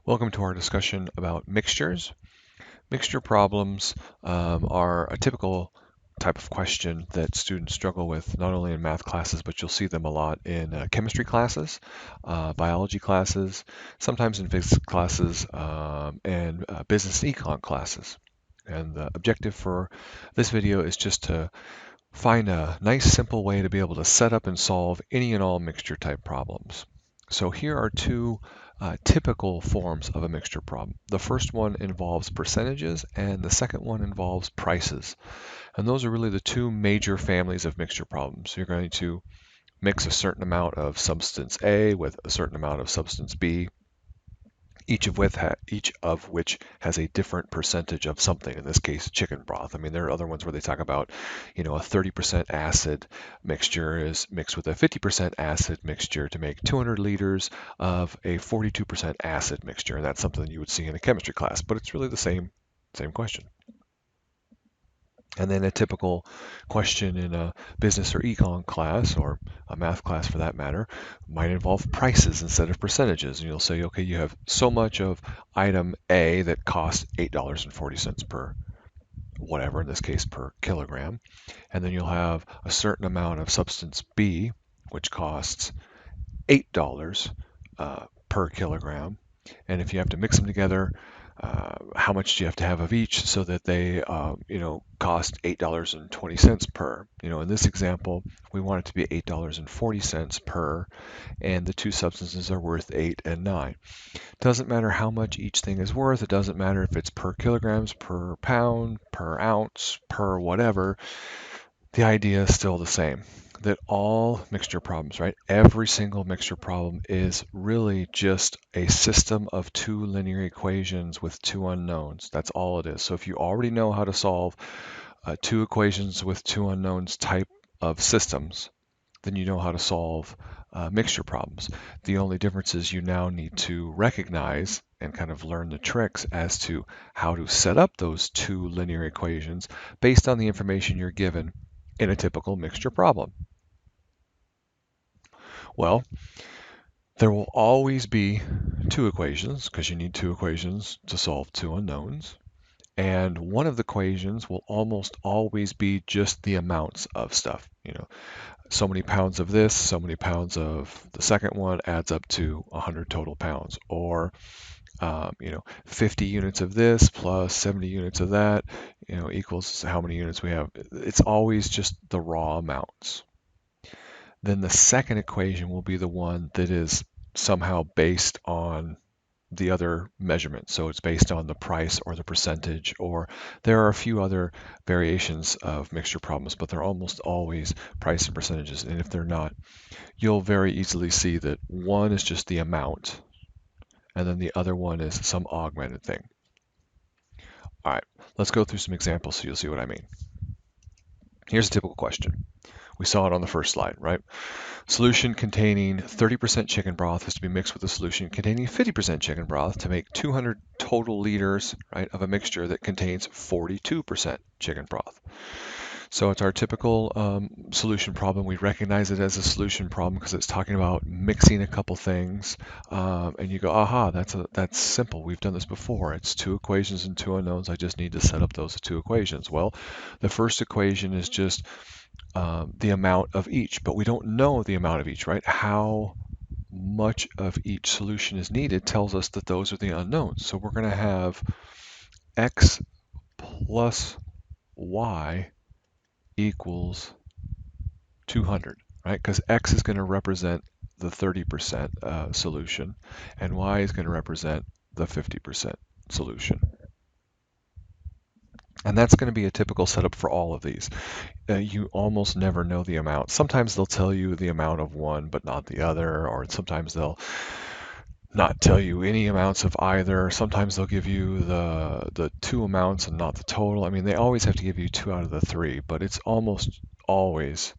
Welcome to our discussion about mixtures. Mixture problems are a typical type of question that students struggle with, not only in math classes, but you'll see them a lot in chemistry classes, biology classes, sometimes in physics classes, and business and econ classes. And the objective for this video is just to find a nice, simple way to be able to set up and solve any and all mixture type problems. So here are two typical forms of a mixture problem. The first one involves percentages, and the second one involves prices. And those are really the two major families of mixture problems. You're going to mix a certain amount of substance A with a certain amount of substance B, each of which has a different percentage of something. In this case, chicken broth. I mean, there are other ones where they talk about, a 30% acid mixture is mixed with a 50% acid mixture to make 200 liters of a 42% acid mixture, and that's something you would see in a chemistry class. But it's really the same question. And then a typical question in a business or econ class, or a math class for that matter, might involve prices instead of percentages. And you'll say, okay, you have so much of item A that costs $8.40 per whatever, in this case per kilogram. And then you'll have a certain amount of substance B, which costs $8 per kilogram. And if you have to mix them together, how much do you have to have of each so that they, cost $8.20 per? In this example, we want it to be $8.40 per, and the two substances are worth 8 and 9. Doesn't matter how much each thing is worth. It doesn't matter if it's per kilograms, per pound, per ounce, per whatever. The idea is still the same, that all mixture problems, right? Every single mixture problem is really just a system of two linear equations with two unknowns. That's all it is. So if you already know how to solve two equations with two unknowns type of systems, then you know how to solve mixture problems. The only difference is you now need to recognize and kind of learn the tricks as to how to set up those two linear equations based on the information you're given in a typical mixture problem. Well, there will always be two equations because you need two equations to solve two unknowns. And one of the equations will almost always be just the amounts of stuff. So many pounds of this, so many pounds of the second one adds up to 100 total pounds. Or, 50 units of this plus 70 units of that, equals how many units we have. It's always just the raw amounts. Then the second equation will be the one that is somehow based on the other measurement. So it's based on the price or the percentage, or there are a few other variations of mixture problems, but they're almost always price and percentages. And if they're not, you'll very easily see that one is just the amount, and then the other one is some augmented thing. All right, let's go through some examples so you'll see what I mean. Here's a typical question. We saw it on the first slide, right? Solution containing 30% chicken broth is to be mixed with a solution containing 50% chicken broth to make 200 total liters, right, of a mixture that contains 42% chicken broth. So it's our typical solution problem. We recognize it as a solution problem because it's talking about mixing a couple things, and you go, aha, that's simple. We've done this before. It's two equations and two unknowns. I just need to set up those two equations. Well, the first equation is just the amount of each, but we don't know the amount of each, right? How much of each solution is needed tells us that those are the unknowns. So we're going to have x plus y equals 200, right? Because x is going to represent the 30% solution, and y is going to represent the 50% solution. And that's going to be a typical setup for all of these. You almost never know the amount. Sometimes they'll tell you the amount of one, but not the other, or sometimes they'll not tell you any amounts of either. Sometimes they'll give you the two amounts and not the total. I mean, they always have to give you two out of the three, but it's almost always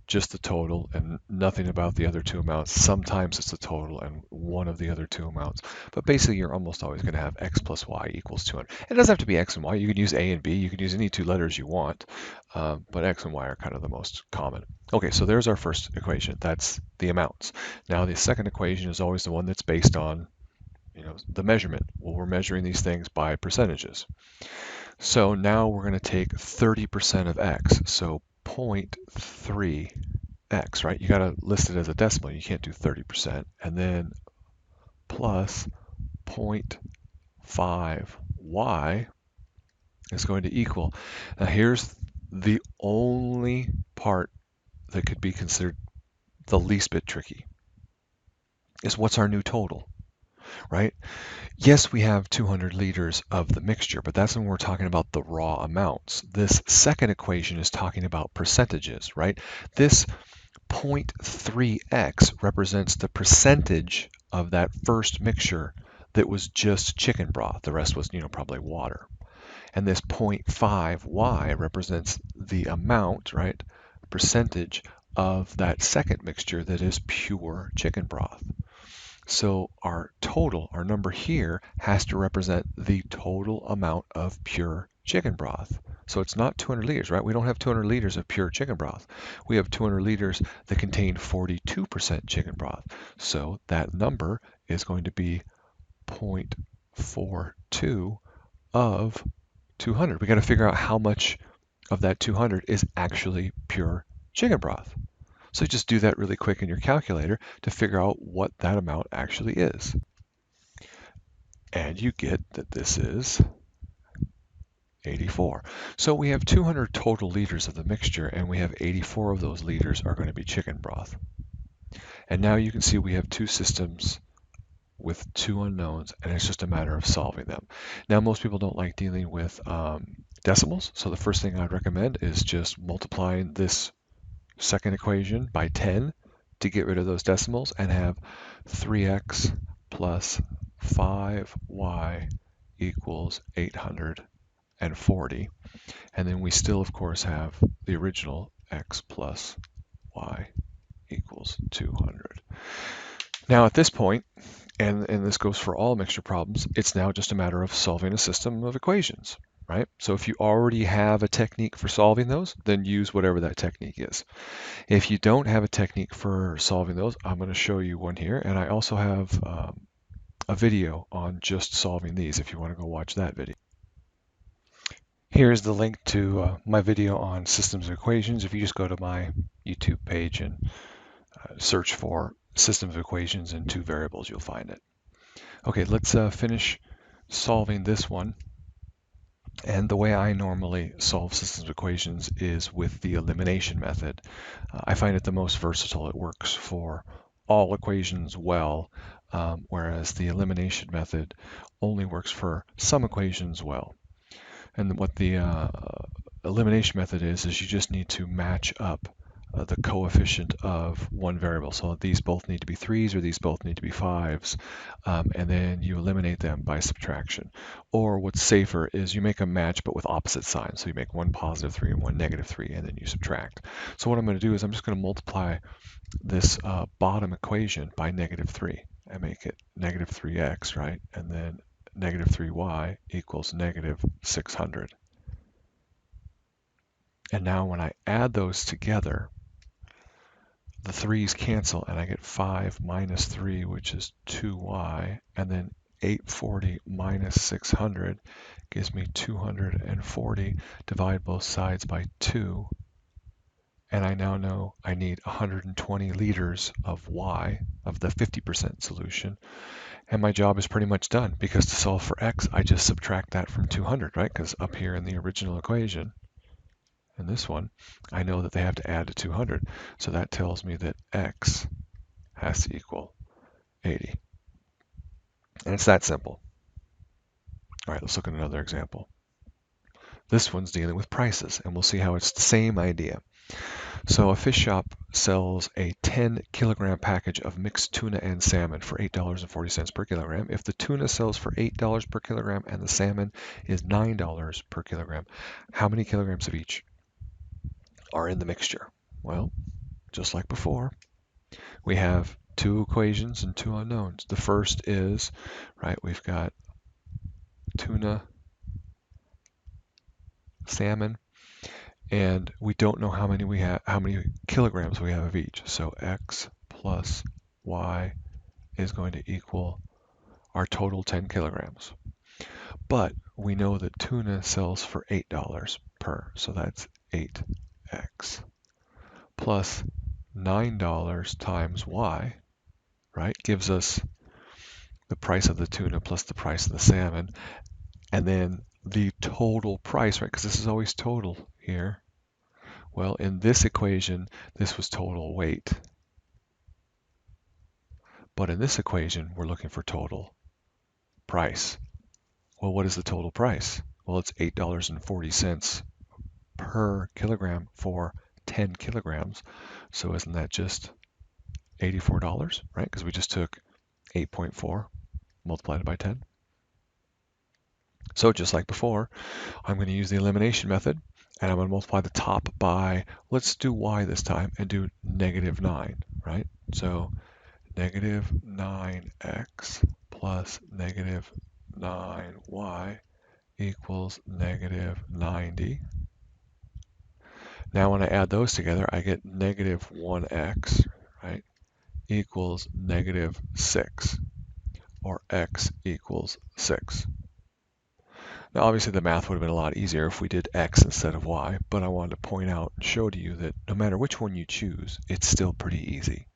just the total and nothing about the other two amounts. Sometimes it's the total and one of the other two amounts. But basically, you're almost always going to have x plus y equals 200. It doesn't have to be x and y. You can use a and b. You can use any two letters you want. But x and y are kind of the most common. Okay, so there's our first equation. That's the amounts. Now, the second equation is always the one that's based on the measurement. Well, we're measuring these things by percentages. So now we're going to take 30% of x, so 0.3x, right? You got to list it as a decimal. You can't do 30%. And then plus 0.5y is going to equal. Now here's the only part that could be considered the least bit tricky, is what's our new total, right? Yes, we have 200 liters of the mixture, but that's when we're talking about the raw amounts. This second equation is talking about percentages, right? This 0.3x represents the percentage of that first mixture that was just chicken broth. The rest was, probably water. And this 0.5y represents the amount, right, percentage of that second mixture that is pure chicken broth. So our total, our number here, has to represent the total amount of pure chicken broth. So it's not 200 liters, right? We don't have 200 liters of pure chicken broth. We have 200 liters that contain 42% chicken broth. So that number is going to be 0.42 of 200. We got to figure out how much of that 200 is actually pure chicken broth. So just do that really quick in your calculator to figure out what that amount actually is. And you get that this is 84. So we have 200 total liters of the mixture, and we have 84 of those liters are going to be chicken broth. And now you can see we have two systems with two unknowns, and it's just a matter of solving them. Now, most people don't like dealing with decimals, so the first thing I'd recommend is just multiplying this second equation by 10 to get rid of those decimals and have 3x plus 5y equals 840. And then we still, of course, have the original x plus y equals 200. Now at this point, and this goes for all mixture problems, it's now just a matter of solving a system of equations, right? So if you already have a technique for solving those, then use whatever that technique is. If you don't have a technique for solving those, I'm going to show you one here, and I also have a video on just solving these if you want to go watch that video. Here's the link to my video on systems of equations. If you just go to my YouTube page and search for systems of equations in two variables, you'll find it. Okay, let's finish solving this one. And the way I normally solve systems of equations is with the elimination method. I find it the most versatile. It works for all equations well, whereas the elimination method only works for some equations well. And what the elimination method is you just need to match up the coefficient of one variable. So these both need to be 3s or these both need to be 5s, and then you eliminate them by subtraction. Or what's safer is you make a match but with opposite signs. So you make one positive 3 and one negative 3, and then you subtract. So what I'm going to do is I'm just going to multiply this bottom equation by negative 3 and make it negative 3x, right? And then negative 3y equals negative 600. And now when I add those together, the 3's cancel and I get 5 minus 3, which is 2y, and then 840 minus 600 gives me 240. Divide both sides by 2, and I now know I need 120 liters of y, of the 50% solution, and my job is pretty much done, because to solve for x, I just subtract that from 200, right? Because up here in the original equation, in this one, I know that they have to add to 200. So that tells me that x has to equal 80. And it's that simple. All right, let's look at another example. This one's dealing with prices, and we'll see how it's the same idea. So a fish shop sells a 10-kilogram package of mixed tuna and salmon for $8.40 per kilogram. If the tuna sells for $8 per kilogram and the salmon is $9 per kilogram, how many kilograms of each are in the mixture? Well, just like before, we have two equations and two unknowns. The first is, right, we've got tuna, salmon, and we don't know how many kilograms we have of each. So x plus y is going to equal our total 10 kilograms. But we know that tuna sells for $8 per, so that's 8x plus $9 times y, right? Gives us the price of the tuna plus the price of the salmon, and then the total price, right? Because this is always total here. Well, in this equation, this was total weight. But in this equation, we're looking for total price. Well, what is the total price? Well, it's $8.40 per kilogram for 10 kilograms. So isn't that just $84, right? Because we just took 8.4 multiplied it by 10. So just like before, I'm going to use the elimination method, and I'm going to multiply the top by, let's do y this time, and do -9, right? So negative 9x plus negative 9y equals negative 90. Now when I add those together, I get negative 1x, right, equals negative 6, or x equals 6. Now obviously the math would have been a lot easier if we did x instead of y, but I wanted to point out and show to you that no matter which one you choose, it's still pretty easy.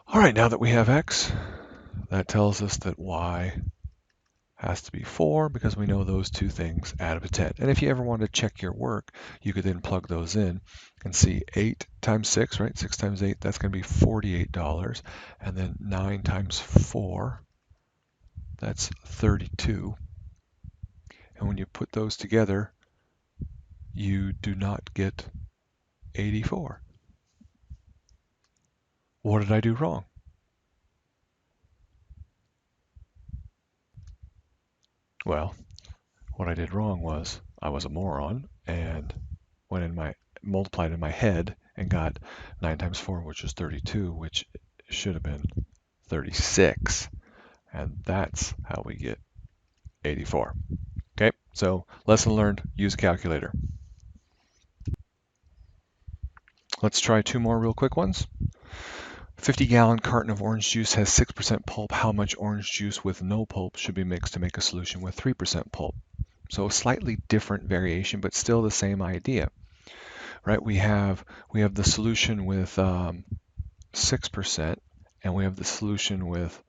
All right, now that we have x, that tells us that y has to be 4 because we know those two things add up to 10. And if you ever want to check your work, you could then plug those in and see 8 times 6, right? 6 times 8, that's going to be $48. And then 9 times 4, that's 32. And when you put those together, you do not get 84. What did I do wrong? Well, what I did wrong was I was a moron and went in my multiplied in my head and got 9 times 4, which is 32, which should have been 36. And that's how we get 84. Okay, so lesson learned, use a calculator. Let's try two more real quick ones. 50-gallon carton of orange juice has 6% pulp. How much orange juice with no pulp should be mixed to make a solution with 3% pulp? So a slightly different variation, but still the same idea, right? We have the solution with 6%, and we have the solution with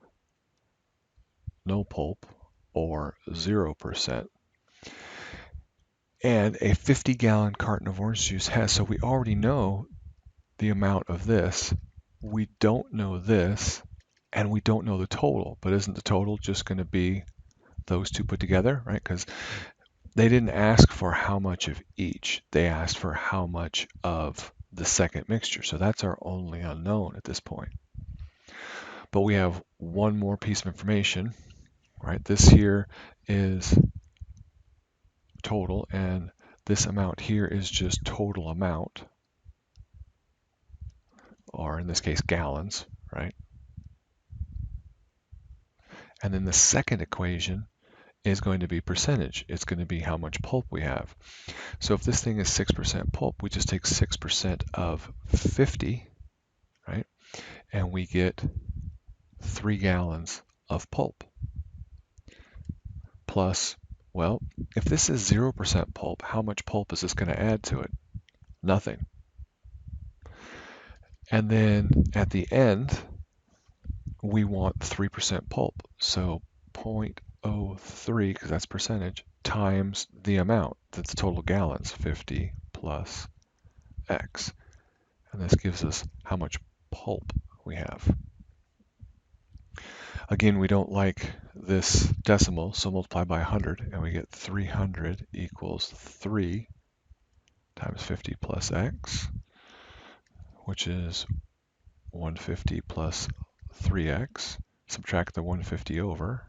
no pulp or 0%. And a 50-gallon carton of orange juice has, so we already know the amount of this. We don't know this, and we don't know the total, but isn't the total just going to be those two put together, right? Because they didn't ask for how much of each. They asked for how much of the second mixture. So that's our only unknown at this point. But we have one more piece of information, right? This here is total, and this amount here is just total amount, or in this case, gallons, right? And then the second equation is going to be percentage. It's going to be how much pulp we have. So if this thing is 6% pulp, we just take 6% of 50, right? And we get 3 gallons of pulp. Plus, well, if this is 0% pulp, how much pulp is this going to add to it? Nothing. And then at the end, we want 3% pulp. So 0.03, because that's percentage, times the amount. That's total gallons, 50 plus X. And this gives us how much pulp we have. Again, we don't like this decimal, so multiply by 100, and we get 300 equals 3 times 50 plus X, which is 150 plus 3X. Subtract the 150 over,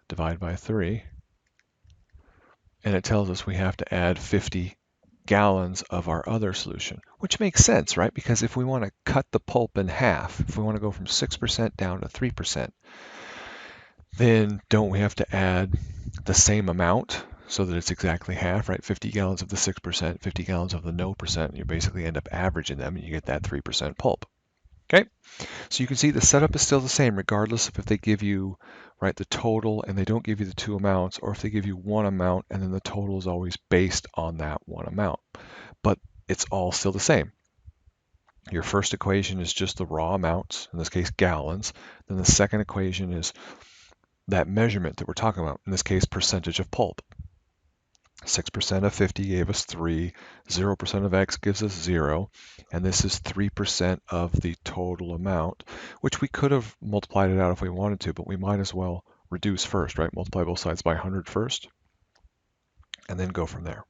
divide by 3, and it tells us we have to add 50 gallons of our other solution, which makes sense, right? Because if we want to cut the pulp in half, if we want to go from 6% down to 3%, then don't we have to add the same amount so that it's exactly half, right? 50 gallons of the 6%, 50 gallons of the no percent, and you basically end up averaging them and you get that 3% pulp. Okay, so you can see the setup is still the same regardless of if they give you the total and they don't give you the two amounts, or if they give you one amount and then the total is always based on that one amount. But it's all still the same. Your first equation is just the raw amounts, in this case gallons. Then the second equation is that measurement that we're talking about, in this case percentage of pulp. 6% of 50 gave us 3, 0% of X gives us 0, and this is 3% of the total amount, which we could have multiplied it out if we wanted to, but we might as well reduce first, right? Multiply both sides by 100 first, and then go from there.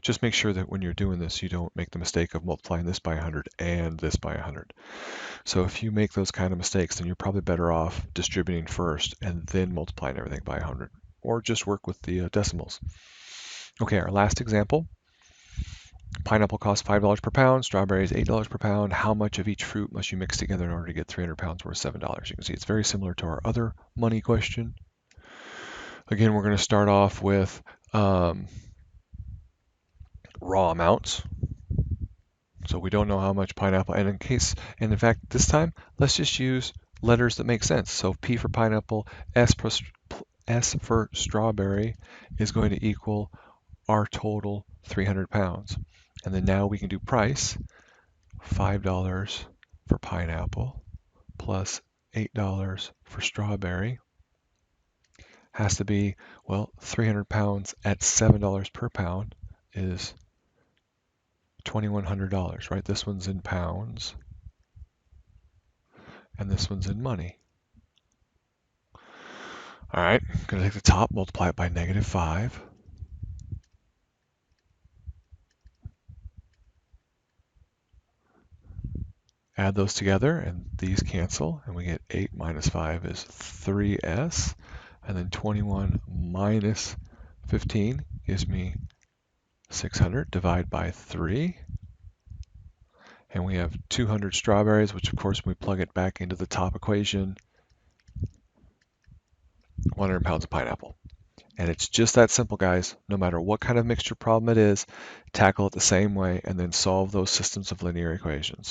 Just make sure that when you're doing this, you don't make the mistake of multiplying this by 100 and this by 100. So if you make those kind of mistakes, then you're probably better off distributing first and then multiplying everything by 100, or just work with the decimals. Okay, our last example. Pineapple costs $5 per pound, strawberries $8 per pound. How much of each fruit must you mix together in order to get 300 pounds worth $7? You can see it's very similar to our other money question. Again, we're going to start off with raw amounts. So we don't know how much pineapple, and in fact, this time, let's just use letters that make sense. So P for pineapple, S for strawberry is going to equal our total 300 pounds. And then now we can do price, $5 for pineapple plus $8 for strawberry has to be, well, 300 pounds at $7 per pound is $2,100, right? This one's in pounds and this one's in money. All right, I'm going to take the top, multiply it by -5. Add those together and these cancel and we get 8 minus 5 is 3s, and then 21 minus 15 gives me 600. Divide by 3 and we have 200 strawberries, which of course when we plug it back into the top equation, 100 pounds of pineapple. And it's just that simple, guys. No matter what kind of mixture problem it is, tackle it the same way and then solve those systems of linear equations.